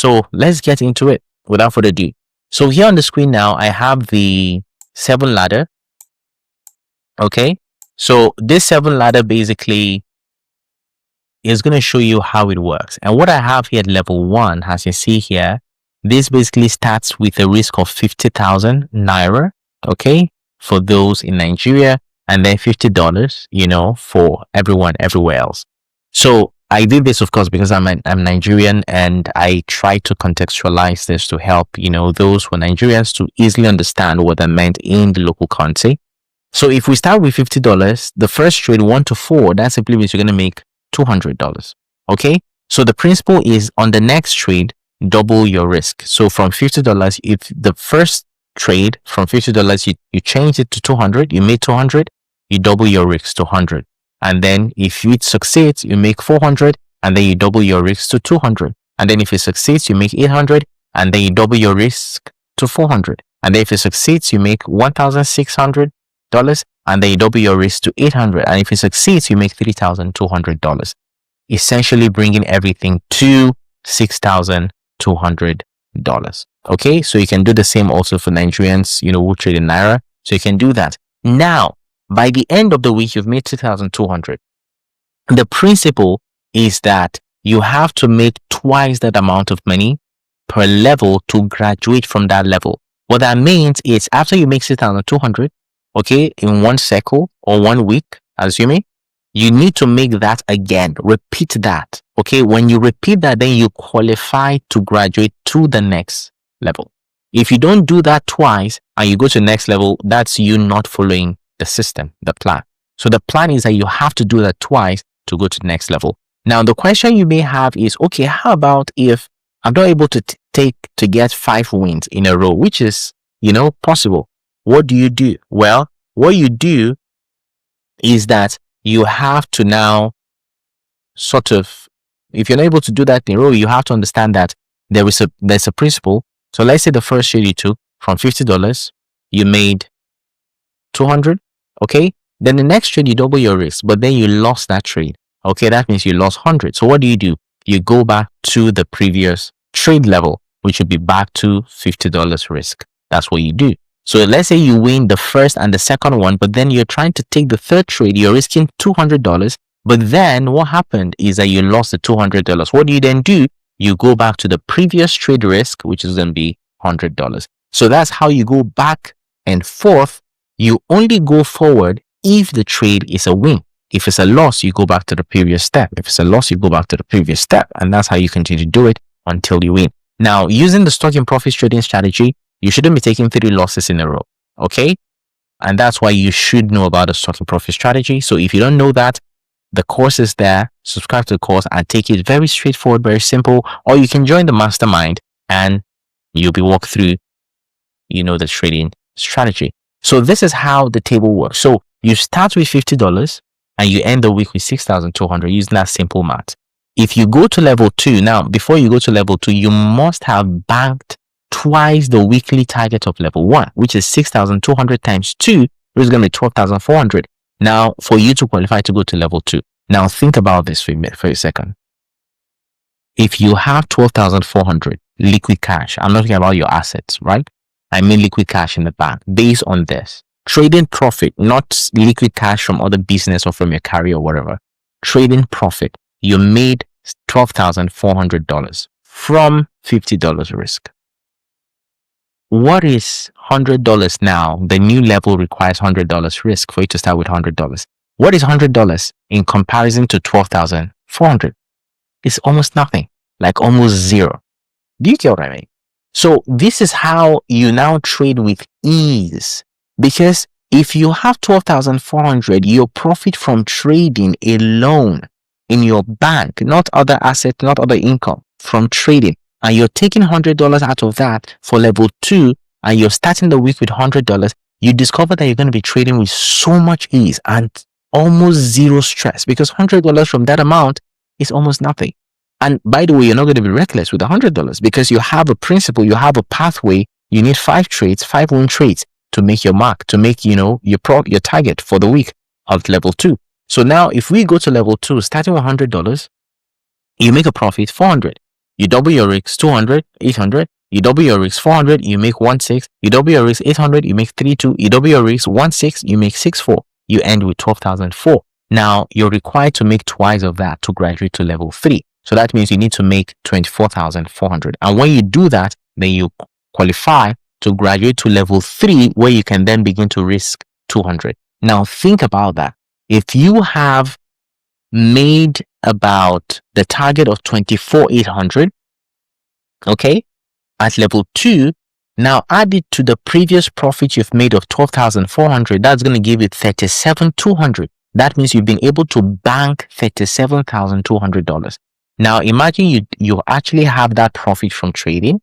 So let's get into it without further ado. So here on the screen now, I have the 7 ladder. Okay. So this 7 ladder basically is going to show you how it works. And what I have here at level 1, as you see here, this basically starts with a risk of 50,000 naira. Okay. For those in Nigeria, and then $50, you know, for everyone everywhere else. So I did this, of course, because I'm Nigerian, and I try to contextualize this to help, you know, those who are Nigerians to easily understand what that meant in the local currency. So if we start with $50, the first trade 1 to 4, that simply means you're going to make $200. Okay. So the principle is on the next trade, double your risk. So from $50, if the first trade from $50, you change it to 200, you made 200, you double your risk to 100. And then if it succeeds, you make 400, and then you double your risk to 200. And then if it succeeds, you make 800, and then you double your risk to 400. And then if it succeeds, you make $1,600, and then you double your risk to 800. And if it succeeds, you make $3,200, essentially bringing everything to $6,200. Okay, so you can do the same also for Nigerians, you know, who trade in Naira. So you can do that. Now, by the end of the week, you've made 2,200. The principle is that you have to make twice that amount of money per level to graduate from that level. What that means is after you make 6,200, okay, in one cycle or 1 week, assuming, you need to make that again. Repeat that. Okay, when you repeat that, then you qualify to graduate to the next level. If you don't do that twice and you go to the next level, that's you not following the system, the plan. So the plan is that you have to do that twice to go to the next level. Now, the question you may have is, okay, how about if I'm not able to get 5 wins in a row, which is, you know, possible. What do you do? Well, what you do is that you have to now sort of, if you're not able to do that in a row, you have to understand that there's a principle. So let's say the first trade you took from $50, you made 200. Okay. Then the next trade, you double your risk, but then you lost that trade. Okay. That means you lost 100. So what do? You go back to the previous trade level, which would be back to $50 risk. That's what you do. So let's say you win the first and the second one, but then you're trying to take the third trade. You're risking $200. But then what happened is that you lost the $200. What do you then do? You go back to the previous trade risk, which is going to be $100. So that's how you go back and forth. You only go forward if the trade is a win. If it's a loss, you go back to the previous step. If it's a loss, you go back to the previous step. And that's how you continue to do it until you win. Now, using the stock in profits trading strategy, you shouldn't be taking 3 losses in a row. Okay. And that's why you should know about the stock in profit strategy. So if you don't know that, the course is there. Subscribe to the course and take it very straightforward, very simple. Or you can join the mastermind and you'll be walked through, you know, the trading strategy. So this is how the table works. So you start with $50 and you end the week with 6,200 using that simple math. If you go to level 2, now before you go to level 2, you must have banked twice the weekly target of level 1, which is 6,200 times 2, which is going to be 12,400. Now, for you to qualify to go to level 2, now think about this for a second. If you have 12,400 liquid cash, I'm not talking about your assets, right? I mean liquid cash in the bank. Based on this, trading profit, not liquid cash from other business or from your carrier or whatever. Trading profit, you made $12,400 from $50 risk. What is $100 now? The new level requires $100 risk for you to start with $100. What is $100 in comparison to 12,400? It's almost nothing, like almost zero. Do you get what I mean? So this is how you now trade with ease, because if you have 12,400, your profit from trading alone in your bank, not other assets, not other income, from trading, and you're taking $100 out of that for level 2, and you're starting the week with $100, you discover that you're going to be trading with so much ease and almost zero stress, because $100 from that amount is almost nothing. And by the way, you're not going to be reckless with $100 because you have a principle, you have a pathway. You need 5 trades, 5 win trades to make your mark, to make, you know, your target for the week of level 2. So now if we go to level 2, starting with $100, you make a profit $400. You double your risk 200, 800. You double your risk 400, you make 1.6. You double your risk 800, you make 3.2. You double your risk 1.6, you make 6.4. You end with 12,004. Now you're required to make twice of that to graduate to level 3. So that means you need to make 24,400. And when you do that, then you qualify to graduate to level 3, where you can then begin to risk 200. Now think about that. If you have made about the target of 24,800, okay, at level 2, now add it to the previous profit you've made of 12,400, that's going to give you 37,200. That means you've been able to bank $37,200. Now imagine you actually have that profit from trading,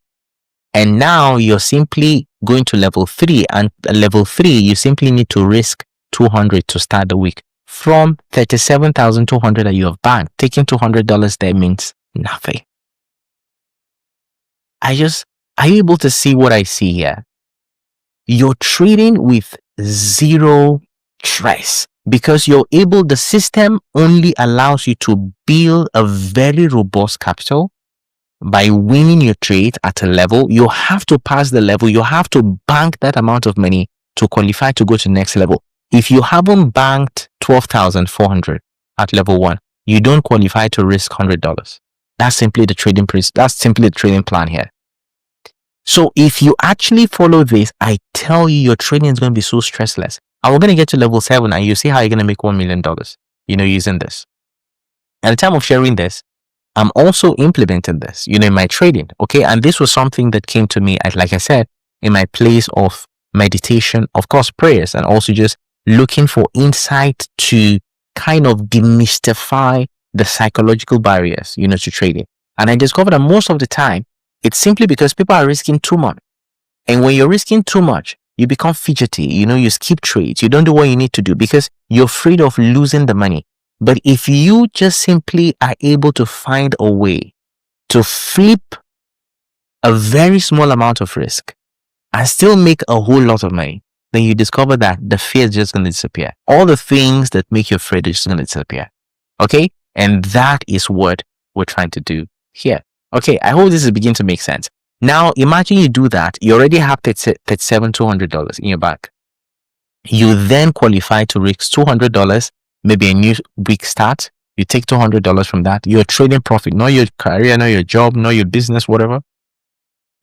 and now you're simply going to level 3, and at level 3 you simply need to risk 200 to start the week. From 37,200 that you have banked, taking $200 there means nothing. Are you able to see what I see here? You're trading with zero stress because the system only allows you to build a very robust capital by winning your trade at a level. You have to pass the level. You have to bank that amount of money to qualify to go to the next level. If you haven't banked 12,400 at level 1, you don't qualify to risk $100. That's simply the trading That's simply the trading plan here. So if you actually follow this, I tell you, your trading is going to be so stressless. And we're going to get to level 7, and you see how you're going to make $1 million, using this. At the time of sharing this, I'm also implementing this, in my trading. Okay. And this was something that came to me, like I said, in my place of meditation, of course, prayers, and also just looking for insight to kind of demystify the psychological barriers, to trading. And I discovered that most of the time, it's simply because people are risking too much. And when you're risking too much, you become fidgety, you skip trades, you don't do what you need to do because you're afraid of losing the money. But if you just simply are able to find a way to flip a very small amount of risk and still make a whole lot of money, then you discover that the fear is just going to disappear. All the things that make you afraid are just going to disappear. Okay? And that is what we're trying to do here. Okay, I hope this is beginning to make sense. Now, imagine you do that. You already have $37,200 in your bank. You then qualify to risk $200, maybe a new week start. You take $200 from that. Your trading profit, not your career, not your job, not your business, whatever.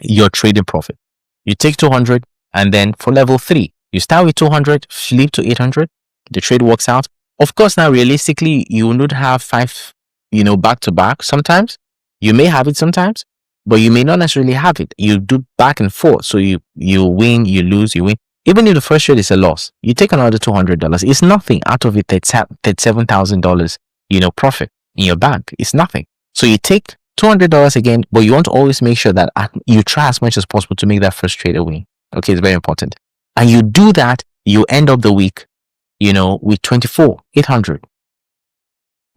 Your trading profit. You take 200, and then for level 3, you start with 200, flip to 800. The trade works out. Of course, now realistically, you will not have 5, back to back sometimes. You may have it sometimes, but you may not necessarily have it. You do back and forth. So you win, you lose, you win. Even if the first trade is a loss, you take another $200. It's nothing out of it. $37,000, profit in your bank. It's nothing. So you take $200 again, but you want to always make sure that you try as much as possible to make that first trade a win. Okay, it's very important. And you do that, you end up the week, with 24,800.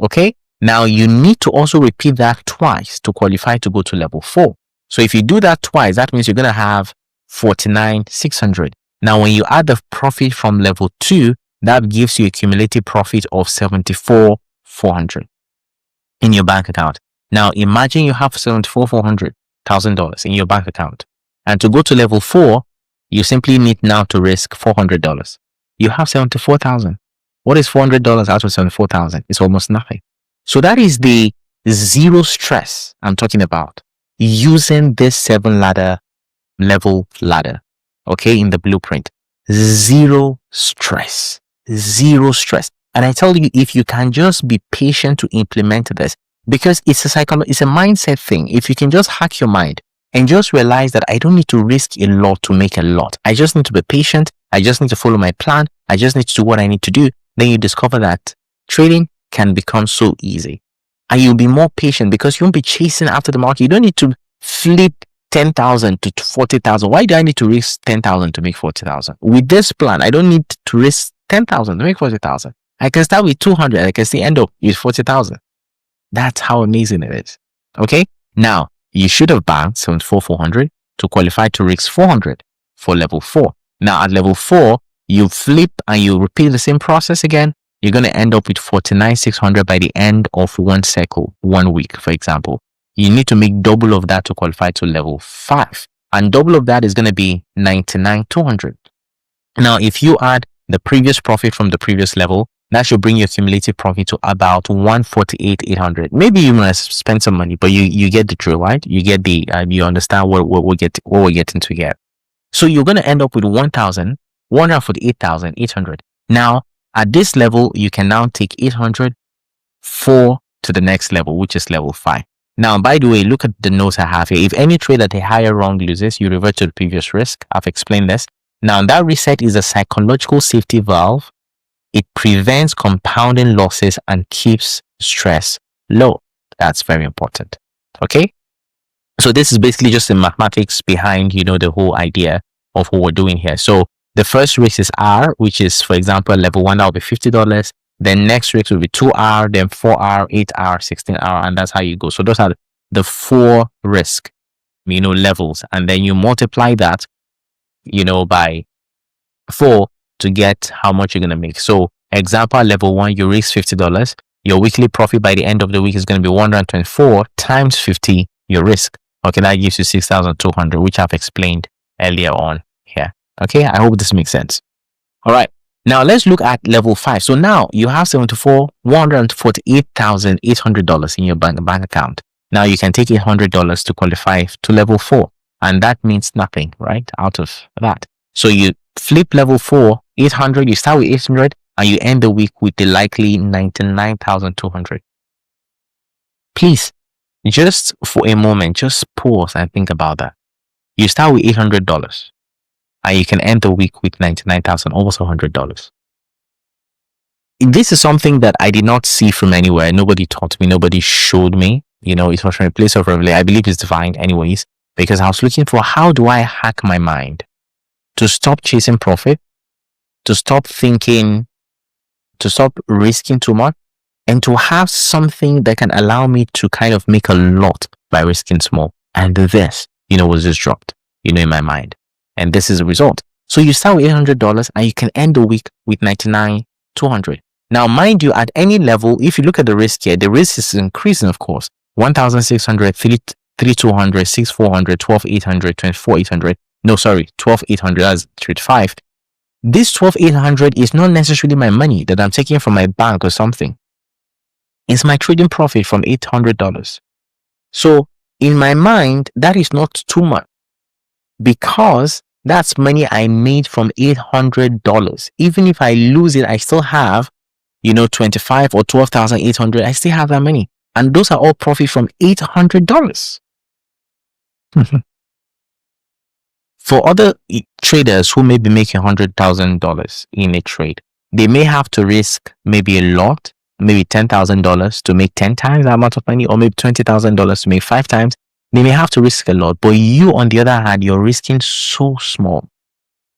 Okay? Now you need to also repeat that twice to qualify to go to level 4. So if you do that twice, that means you're going to have 49,600. Now when you add the profit from level 2, that gives you a cumulative profit of 74,400 in your bank account. Now imagine you have $74,400,000 in your bank account. And to go to level 4, you simply need now to risk $400. You have 74,000. What is $400 out of 74,000? It's almost nothing. So that is the zero stress I'm talking about, using this 7-level ladder, okay, in the blueprint. Zero stress. Zero stress. And I tell you, if you can just be patient to implement this, because it's a mindset thing. If you can just hack your mind and just realize that I don't need to risk a lot to make a lot. I just need to be patient. I just need to follow my plan. I just need to do what I need to do. Then you discover that trading can become so easy, and you'll be more patient because you won't be chasing after the market. You don't need to flip 10,000 to 40,000. Why do I need to risk 10,000 to make 40,000? With this plan, I don't need to risk 10,000 to make 40,000. I can start with 200. I can still end up with 40,000. That's how amazing it is. Okay. Now you should have banked 74,400 to qualify to risk 400 for level 4. Now at level 4, you flip and you repeat the same process again. You're going to end up with 49,600 by the end of one cycle, 1 week, for example. You need to make double of that to qualify to level 5. And double of that is going to be 99,200. Now, if you add the previous profit from the previous level, that should bring your cumulative profit to about 148,800. Maybe you must spend some money, but you get the drill, right? You get the you understand what we're getting to here. So you're going to end up with 148,800. Now, at this level, you can now take 800 to the next level, which is level 5. Now, by the way, look at the notes I have here. If any trade that a higher wrong loses, you revert to the previous risk. I've explained this. Now, that reset is a psychological safety valve. It prevents compounding losses and keeps stress low. That's very important. Okay. So this is basically just the mathematics behind, the whole idea of what we're doing here. So the first risk is R, which is, for example, level 1, that will be $50. Then next risk will be 2R, then 4R, 8R, 16R, and that's how you go. So those are the 4 risk, levels. And then you multiply that, by 4 to get how much you're going to make. So example, level 1, you risk $50. Your weekly profit by the end of the week is going to be 124 times 50, your risk. Okay, that gives you 6,200, which I've explained earlier on here. Okay, I hope this makes sense. All right, now let's look at level 5. So now you have $148,800 in your bank account. Now you can take $800 to qualify to level 4, and that means nothing, right? Out of that. So you flip level 4, 800, you start with 800, and you end the week with the likely 99,200. Please, just for a moment, just pause and think about that. You start with $800, and you can end the week with 99,000, almost $100. This is something that I did not see from anywhere. Nobody taught me, nobody showed me. It was from a place of revelation. I believe it's divine anyways, because I was looking for, how do I hack my mind to stop chasing profit, to stop thinking, to stop risking too much, and to have something that can allow me to kind of make a lot by risking small. And this, was just dropped, in my mind. And this is the result. So you start with $800 and you can end the week with 99,200. Now, mind you, at any level, if you look at the risk here, the risk is increasing, of course. 1,600, 3,200, 6,400, 12,800, 24,800. No, sorry, 12,800, that's 35. This 12,800 is not necessarily my money that I'm taking from my bank or something. It's my trading profit from $800. So in my mind, that is not too much, because that's money I made from $800. Even if I lose it, I still have, 25 or 12,800. I still have that money. And those are all profit from $800. For other traders who may be making $100,000 in a trade, they may have to risk maybe a lot, maybe $10,000 to make 10 times that amount of money, or maybe $20,000 to make 5 times. They may have to risk a lot, but you, on the other hand, you're risking so small.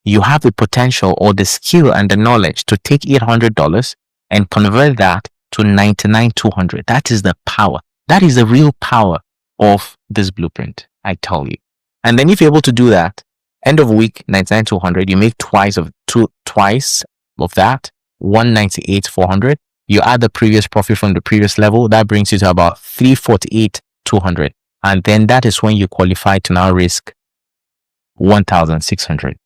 You have the potential or the skill and the knowledge to take $800 and convert that to 99,200. That is the power. That is the real power of this blueprint, I tell you. And then if you're able to do that, end of week, 99,200, you make twice of that, 198,400. You add the previous profit from the previous level, that brings you to about 348,200. And then that is when you qualify to now risk 1,600.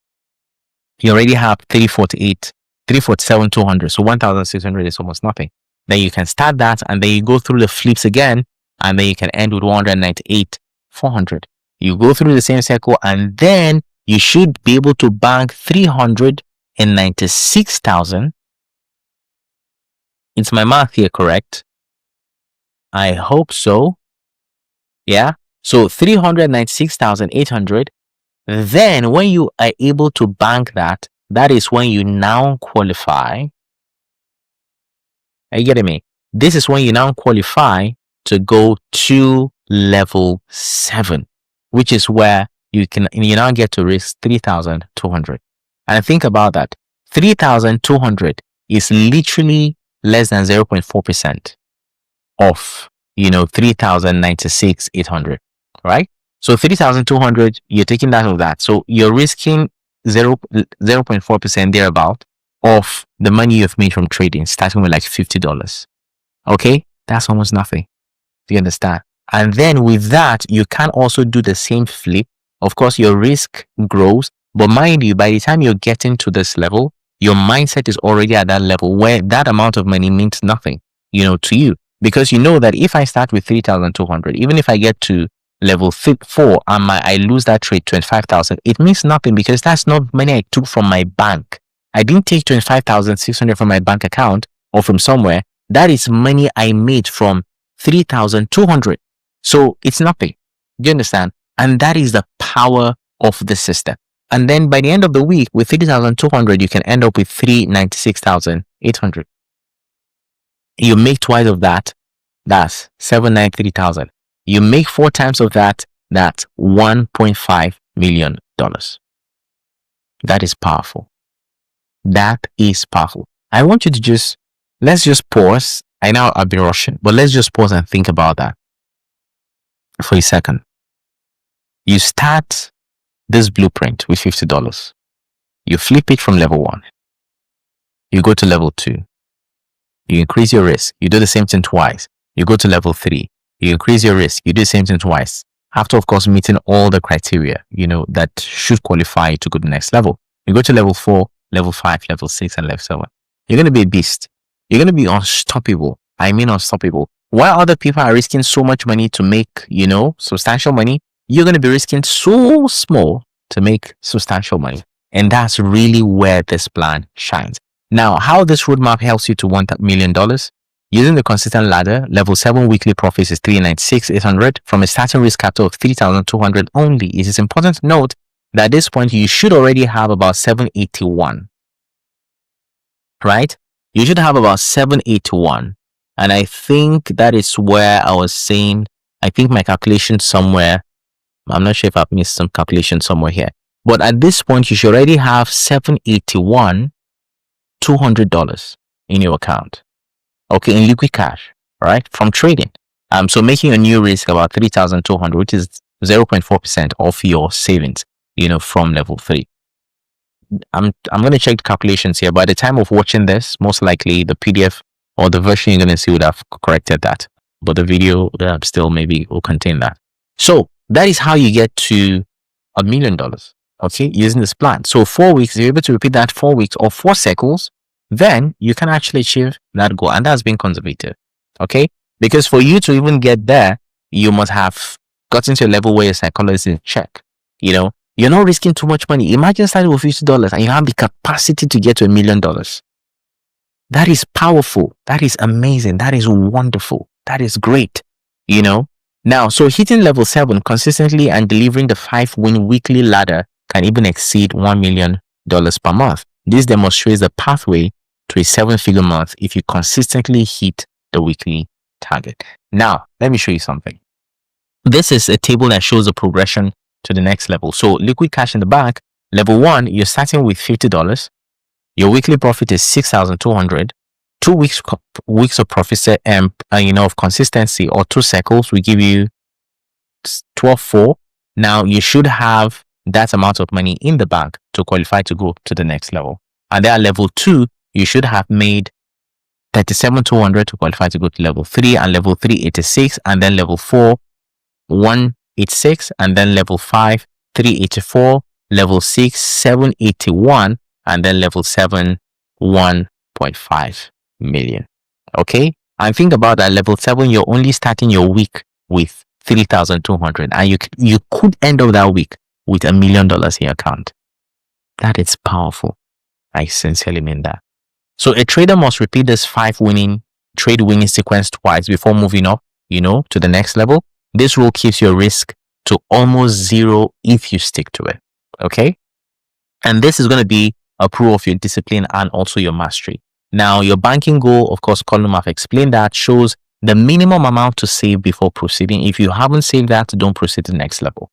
You already have 347,200. So 1,600 is almost nothing. Then you can start that, and then you go through the flips again, and then you can end with 198,400. You go through the same cycle, and then you should be able to bank 396,000. It's my math here correct? I hope so. Yeah. So 396,800. Then when you are able to bank that, that is when you now qualify. Are you getting me? This is when you now qualify to go to level 7, which is where you now get to risk 3,200. And think about that. 3,200 is literally less than 0.4% of 3,096,800, right? So 3,200, you're taking that of that. So you're risking 0.4% thereabout of the money you've made from trading, starting with like $50. Okay, that's almost nothing. Do you understand? And then with that, you can also do the same flip. Of course, your risk grows, but mind you, by the time you're getting to this level, your mindset is already at that level where that amount of money means nothing, to you, because you know that if I start with 3,200, even if I get to level 4 and I lose that trade 25,000, it means nothing because that's not money I took from my bank. I didn't take 25,600 from my bank account or from somewhere. That is money I made from 3,200. So it's nothing. Do you understand? And that is the power of the system. And then by the end of the week, with 3,200, you can end up with 396,800. You make twice of that, that's 793,000. You make 4 times of that, that's $1.5 million. That is powerful. That is powerful. I want you to let's just pause. I know I've been rushing, but let's just pause and think about that for a second. You start this blueprint with $50. You flip it from level 1. You go to level 2. You increase your risk. You do the same thing twice. You go to level 3. You increase your risk. You do the same thing twice. After, of course, meeting all the criteria, that should qualify you to go to the next level. You go to level 4, level 5, level 6, and level 7. You're going to be a beast. You're going to be unstoppable. I mean unstoppable. While other people are risking so much money to make, substantial money, you're going to be risking so small to make substantial money. And that's really where this plan shines. Now, how this roadmap helps you to $1 million? Using the consistent ladder, level 7 weekly profits is 396,800 from a starting risk capital of 3,200 only. It is important to note that at this point, you should already have about 781. Right? You should have about 781. And I think that is where I was saying, I think my calculation somewhere, I'm not sure if I've missed some calculation somewhere here. But at this point, you should already have $781, $200 in your account. Okay, in liquid cash, right? From trading. So making a new risk about 3,200, which is 0.4% of your savings, from level 3. I'm going to check the calculations here. By the time of watching this, most likely the PDF or the version you're going to see would have corrected that. But the video still maybe will contain that. So that is how you get to $1 million, okay, using this plan. So 4 weeks, you're able to repeat that 4 weeks or 4 cycles, then you can actually achieve that goal. And that's being conservative, okay? Because for you to even get there, you must have gotten to a level where your psychology is in check. You're not risking too much money. Imagine starting with $50 and you have the capacity to get to $1 million. That is powerful. That is amazing. That is wonderful. That is great. Now, so hitting level 7 consistently and delivering the 5-win weekly ladder can even exceed $1 million per month. This demonstrates the pathway to a 7-figure month if you consistently hit the weekly target. Now, let me show you something. This is a table that shows the progression to the next level. So liquid cash in the bank, level 1, you're starting with $50. Your weekly profit is 6,200. 2 weeks of profit, of consistency or 2 cycles will give you 12,400. Now you should have that amount of money in the bank to qualify to go to the next level. And then at level 2, you should have made 37,200 to qualify to go to level 3, and level 3, 86, and then level 4, 186, and then level 5, 384, level 6, 781, and then level 7, 1.5 million. Okay, and think about that. Level 7, you're only starting your week with 3,200, and you could end up that week with $1 million in your account. That is powerful. I sincerely mean that. So a trader must repeat this 5 trade winning sequence twice before moving up, to the next level. This rule keeps your risk to almost zero if you stick to it. Okay, and this is going to be a proof of your discipline and also your mastery. Now, your banking goal, of course, column I've explained that, shows the minimum amount to save before proceeding. If you haven't saved that, don't proceed to the next level.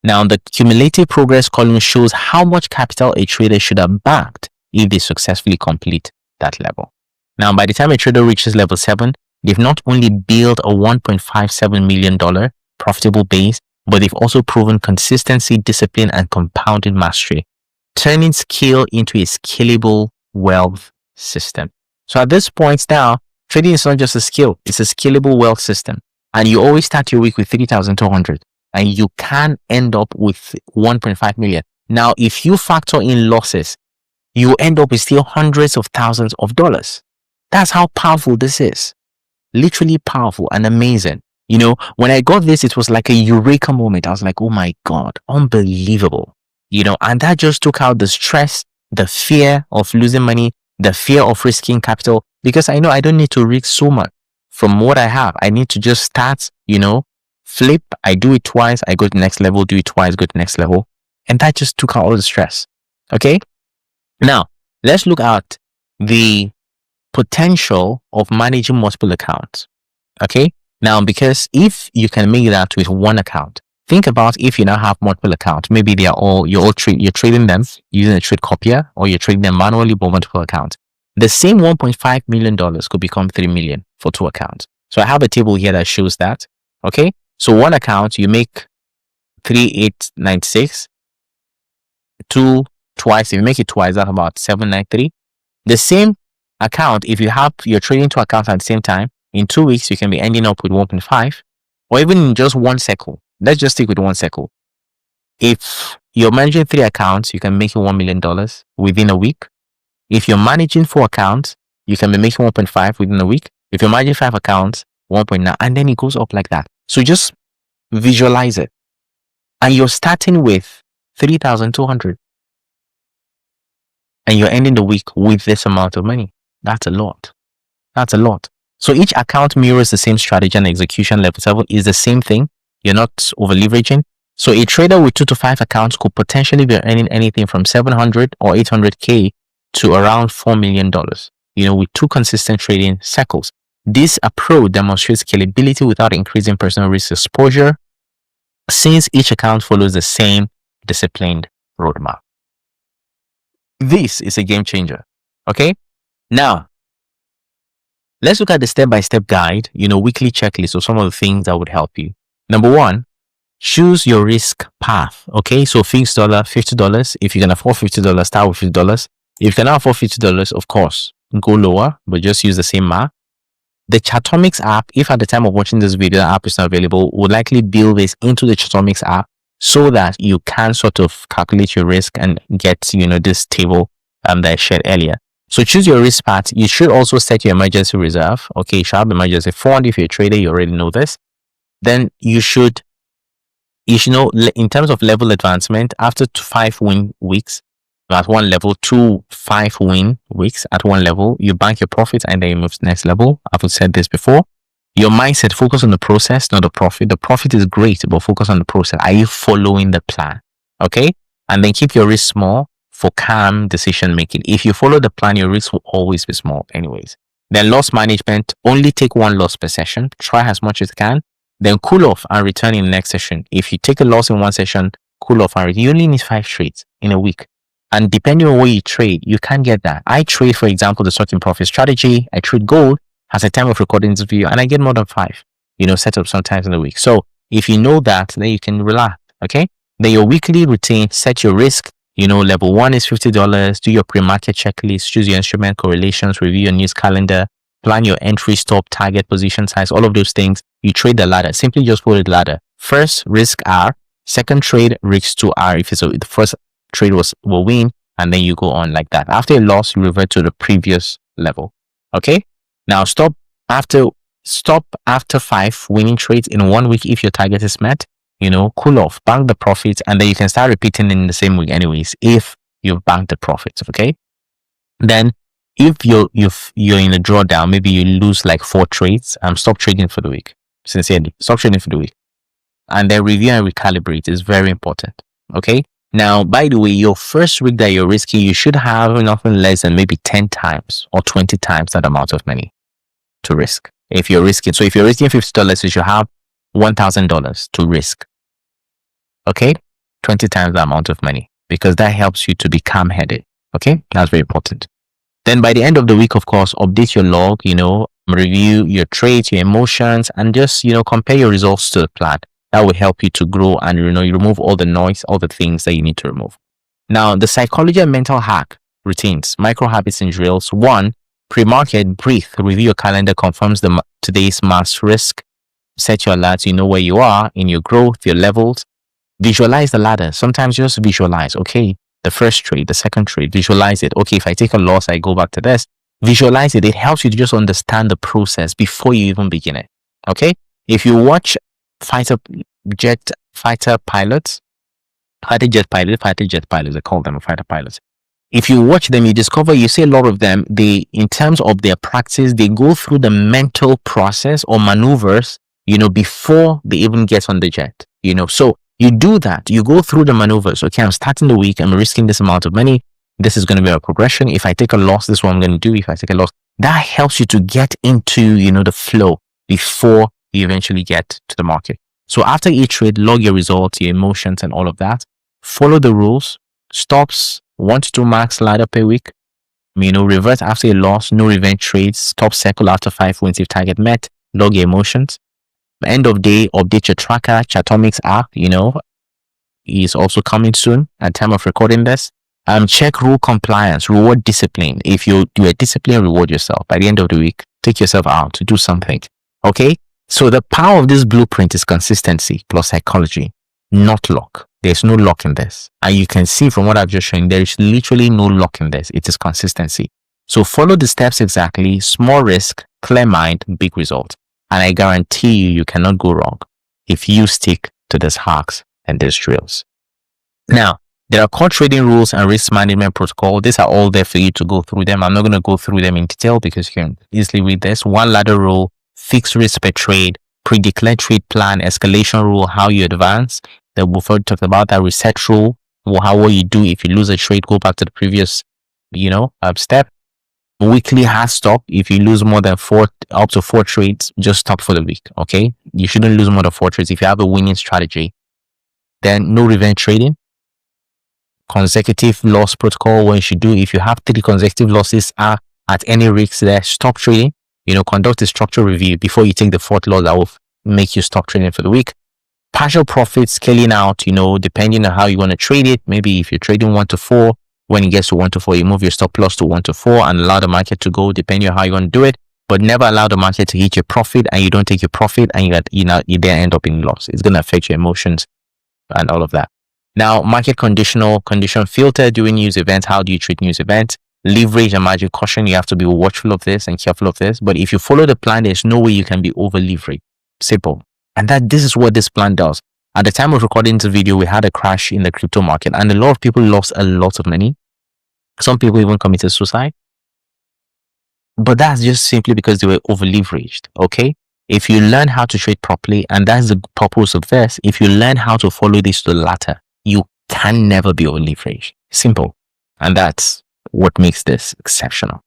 Now, the cumulative progress column shows how much capital a trader should have backed if they successfully complete that level. Now, by the time a trader reaches level 7, they've not only built a $1.57 million profitable base, but they've also proven consistency, discipline, and compounded mastery, turning skill into a scalable wealth system. So at this point now, trading is not just a skill, it's a scalable wealth system. and you always start your week with 3,200, and you can end up with 1.5 million. Now, if you factor in losses, you end up with still hundreds of thousands of dollars. That's how powerful this is. Literally powerful and amazing. You know, when I got this, it was like a eureka moment. I was like, oh my God, unbelievable. You know, and that just took out the stress, the fear of losing money, the fear of risking capital, because I know I don't need to risk so much from what I have. I need to just start, you know, flip. I do it twice, I go to the next level, do it twice, go to the next level. And that just took out all the stress. Okay. Now, let's look at the potential of managing multiple accounts. Okay. Now, because if you can make that with one account, think about if you now have multiple accounts. Maybe you're trading them using a trade copier, or you're trading them manually but multiple accounts. The same $1.5 million could become 3 million for 2 accounts. So I have a table here that shows that. Okay. So one account, you make 3,896. Two twice, if you make it twice, that's about 793. The same account, if you're trading 2 accounts at the same time, in 2 weeks, you can be ending up with 1.5, or even in just 1 cycle. Let's just stick with 1 cycle. If you're managing 3 accounts, you can make $1 million within a week. If you're managing 4 accounts, you can be making 1.5 within a week. If you're managing 5 accounts, 1.9, and then it goes up like that. So just visualize it. And you're starting with 3,200. And you're ending the week with this amount of money. That's a lot. That's a lot. So each account mirrors the same strategy, and execution level 7 is the same thing. You're not over leveraging. So a trader with 2 to 5 accounts could potentially be earning anything from 700 or 800K to around $4 million, you know, with 2 consistent trading cycles. This approach demonstrates scalability without increasing personal risk exposure, since each account follows the same disciplined roadmap. This is a game changer. Okay. Now, let's look at the step-by-step guide, you know, weekly checklist of some of the things that would help you. Number 1, choose your risk path. Okay. So fixed dollar, $50. If you can afford $50, start with $50. If you cannot afford $50, of course, go lower, but just use the same math. The Chartomics app, if at the time of watching this video, the app is not available, would likely build this into the Chartomics app so that you can sort of calculate your risk and get, you know, this table that I shared earlier. So choose your risk path. You should also set your emergency reserve. Okay, you should have emergency fund. If you're a trader, you already know this. Then you should know, in terms of level advancement, after 5 win weeks at one level, 2 5 win weeks at one level, you bank your profits and then you move to the next level. I've said this before. Your mindset, focus on the process, not the profit. The profit is great, but focus on the process. Are you following the plan? Okay. And then keep your risk small for calm decision making. If you follow the plan, your risk will always be small anyways. Then loss management, only take 1 loss per session. Try as much as you can. Then cool off and return in the next session. If you take a loss in 1 session, cool off and return. You only need 5 trades in a week. And depending on where you trade, you can get that. I trade, for example, the certain profit strategy. I trade gold as a time of recording this video, and I get more than 5, you know, set up sometimes in the week. So if you know that, then you can relax. Okay. Then your weekly routine, set your risk. You know, level 1 is $50. Do your pre-market checklist, choose your instrument correlations, review your news calendar, plan your entry, stop, target, position size, all of those things. You trade the ladder. Simply just follow the ladder. First, risk R. Second trade, risk 2R. If it's the first trade will win, and then you go on like that. After a loss, you revert to the previous level. Okay. Now stop after 5 winning trades in 1 week if your target is met. You know, cool off, bank the profits, and then you can start repeating in the same week anyways if you've banked the profits. Okay. Then if you're in a drawdown, maybe you lose like 4 trades, stop trading for the week. Sincerely, stop trading for the week. And then review and recalibrate is very important. Okay. Now, by the way, your first week that you're risking, you should have nothing less than maybe 10 times or 20 times that amount of money to risk. If you're risking, so if you're risking $50, you should have $1,000 to risk. Okay, 20 times the amount of money, because that helps you to be calm-headed. Okay, that's very important. Then by the end of the week, of course, update your log. You know, review your trades, your emotions, and just, you know, compare your results to the plan. That will help you to grow and, you know, you remove all the noise, all the things that you need to remove. Now, the psychology and mental hack routines, micro habits and drills. 1, pre-market, breathe, review your calendar, confirms today's mass risk. set your alerts, you know where you are in your growth, your levels. Visualize the ladder. Sometimes just visualize, okay, the first trade, the second trade, visualize it. Okay, if I take a loss, I go back to this. Visualize it. It helps you to just understand the process before you even begin it. Okay? If you watch fighter jet pilots, they call them fighter pilots. If you watch them, you discover, you see a lot of them, they, in terms of their practice, they go through the mental process or maneuvers, you know, before they even get on the jet, you know. So you do that, you go through the maneuvers. Okay, I'm starting the week, I'm risking this amount of money. This is going to be a progression. If I take a loss, this is what I'm going to do. If I take a loss, that helps you to get into, you know, the flow before you eventually get to the market. So after each trade, log your results, your emotions, and all of that. Follow the rules. Stops 1 to 2 max ladder per week. You know, revert after a loss, no revenge trades. Stop circle after 5 wins if target met. Log your emotions. End of day, update your tracker. Chatomics app, you know, is also coming soon at time of recording this. Check rule compliance, reward discipline. If you are disciplined, reward yourself. By the end of the week, take yourself out to do something. Okay? So the power of this blueprint is consistency plus psychology, not luck. There's no luck in this. And you can see from what I've just shown, there is literally no luck in this. It is consistency. So follow the steps exactly. Small risk, clear mind, big result. And I guarantee you cannot go wrong if you stick to these hacks and these drills. Now, there are core trading rules and risk management protocol. These are all there for you to go through them. I'm not going to go through them in detail because you can easily read this. One ladder rule, fixed risk per trade, pre-declared trade plan, escalation rule, how you advance. That we've already talked about that. Reset rule, what you do if you lose a trade, go back to the previous, you know, step. Weekly hard stop. If you lose more than up to 4 trades, just stop for the week. Okay, you shouldn't lose more than 4 trades if you have a winning strategy. Then no revenge trading. Consecutive loss protocol. What you should do if you have 3 consecutive losses at any risk there, stop trading. You know, conduct a structural review before you take the 4th loss that will make you stop trading for the week. Partial profits, scaling out, you know, depending on how you want to trade it. Maybe if you're trading 1 to 4, when it gets to 1 to 4, you move your stop loss to 1 to 4 and allow the market to go, depending on how you want to do it. But never allow the market to hit your profit and you don't take your profit and you then end up in loss. It's going to affect your emotions and all of that. Now, market condition filter during news events. How do you treat news events? Leverage and margin caution. You have to be watchful of this and careful of this. But if you follow the plan, there's no way you can be over leveraged. Simple. And this is what this plan does. At the time of recording this video, we had a crash in the crypto market and a lot of people lost a lot of money. Some people even committed suicide. But that's just simply because they were over leveraged. Okay. If you learn how to trade properly, and that's the purpose of this, if you learn how to follow this to the latter, you can never be over leveraged. Simple. And that's what makes this exceptional.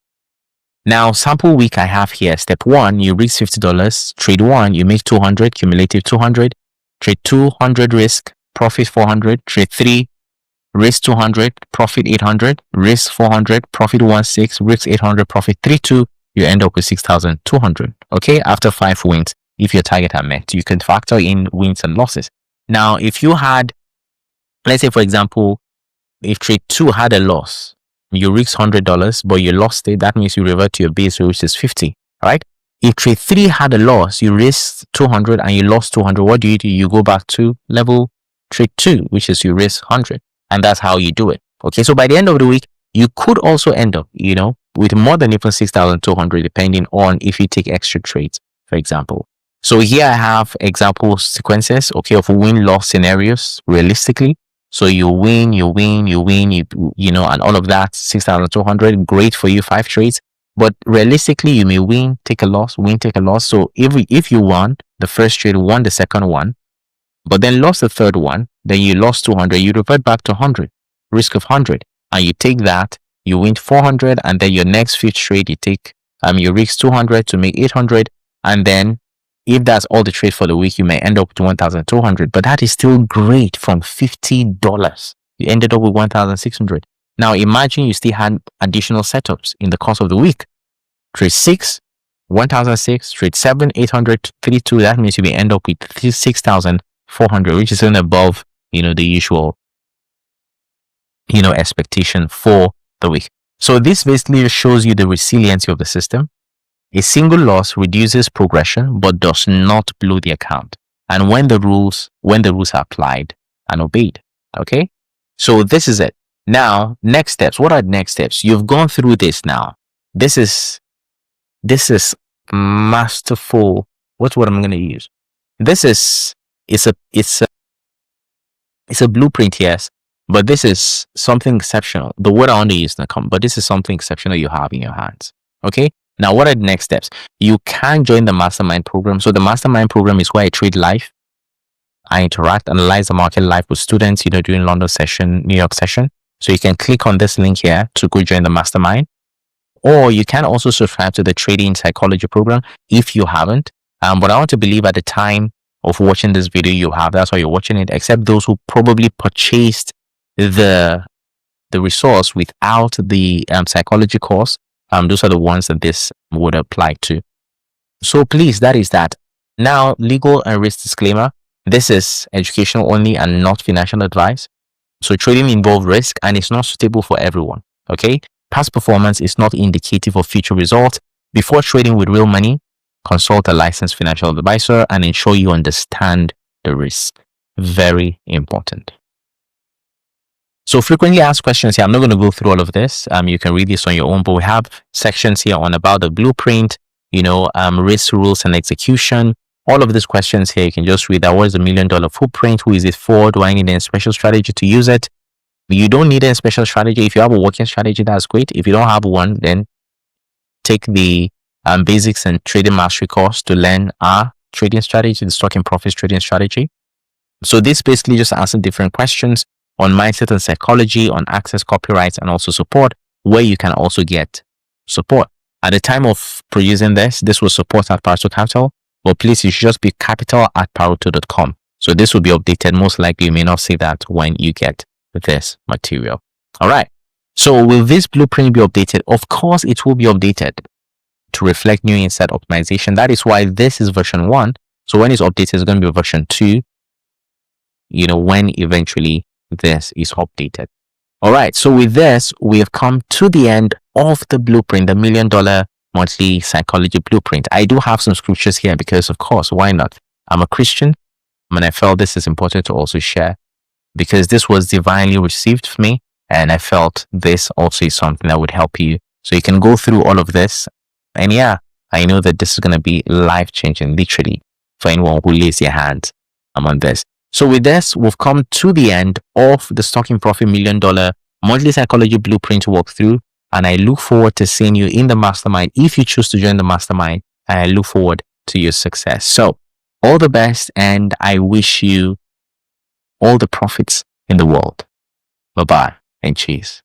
Now, sample week I have here. Step 1, you risk $50. Trade 1, you make 200, cumulative 200. Trade 200 risk, profit 400. Trade 3, risk 200, profit 800. Risk 400, profit 16. Risk 800, profit 32. You end up with 6,200. Okay, after 5 wins, if your target are met, you can factor in wins and losses. Now, if you had, let's say for example, if trade 2 had a loss, you risk $100, but you lost it. That means you revert to your base, which is 50, right? If trade 3 had a loss, you risked 200 and you lost 200. What do? You go back to level trade 2, which is you risk 100. And that's how you do it. Okay. So by the end of the week, you could also end up, you know, with more than even 6,200, depending on if you take extra trades, for example. So here I have example sequences, okay, of win-loss scenarios realistically. So you win, you know, and all of that, 6,200, great for you, 5 trades. But realistically, you may win, take a loss, win, take a loss. So if you won the first trade, won the second one, but then lost the third one, then you lost 200, you revert back to 100, risk of 100. And you take that, you win 400, and then your next 5th trade, you take, you risk 200 to make 800. And then if that's all the trade for the week, you may end up with 1,200, but that is still great from $50. You ended up with 1,600. Now imagine you still had additional setups in the course of the week. Trade 6, 1,006, trade 7, 800, 32. That means you may end up with 6,400, which is even above, you know, the usual, you know, expectation for the week. So this basically shows you the resiliency of the system. A single loss reduces progression but does not blow the account. And when the rules are applied and obeyed. Okay? So this is it. Now, next steps. What are the next steps? You've gone through this now. This is masterful. What's what I'm gonna use? This is it's a blueprint, yes, but this is something exceptional. The word I want to use is not come, but this is something exceptional you have in your hands. Okay. Now, what are the next steps? You can join the mastermind program. So the mastermind program is where I trade live. I interact, analyze the market live with students, during London session, New York session. So you can click on this link here to go join the mastermind. Or you can also subscribe to the trading psychology program if you haven't. But I want to believe at the time of watching this video, you have. That's why you're watching it, except those who probably purchased the resource without the psychology course. Those are the ones that this would apply to. So please, that is that. Now, legal and risk disclaimer. This is educational only and not financial advice. So trading involves risk and it's not suitable for everyone. Okay. Past performance is not indicative of future results. Before trading with real money, consult a licensed financial advisor and ensure you understand the risk. Very important. So frequently asked questions here. I'm not going to go through all of this. You can read this on your own, but we have sections here on about the blueprint, risk, rules, and execution. All of these questions here, you can just read that. What is the $1 million footprint? Who is it for? Do I need a special strategy to use it? You don't need a special strategy. If you have a working strategy, that's great. If you don't have one, then take the basics and trading mastery course to learn our trading strategy, the stock and profits trading strategy. So this basically just answers different questions on mindset and psychology, on access, copyrights, and also support, where you can also get support. At the time of producing this was support at Paruto Capital, but please, it should just be capital@paruto.com. So this will be updated. Most likely, you may not see that when you get this material. All right. So will this blueprint be updated? Of course, it will be updated to reflect new insight optimization. That is why this is version 1. So when it's updated, it's going to be version 2, when eventually this is updated. All right. So with this, we have come to the end of the blueprint, the $1 million monthly psychology blueprint. I do have some scriptures here because, of course, why not? I'm a Christian and I felt this is important to also share because this was divinely received for me. And I felt this also is something that would help you. So you can go through all of this. And yeah, I know that this is going to be life-changing, literally, for anyone who lays their hands on this. So with this, we've come to the end of the Stock and Profit $1 million monthly psychology blueprint walkthrough. And I look forward to seeing you in the mastermind if you choose to join the mastermind. And I look forward to your success. So all the best, and I wish you all the profits in the world. Bye-bye and cheers.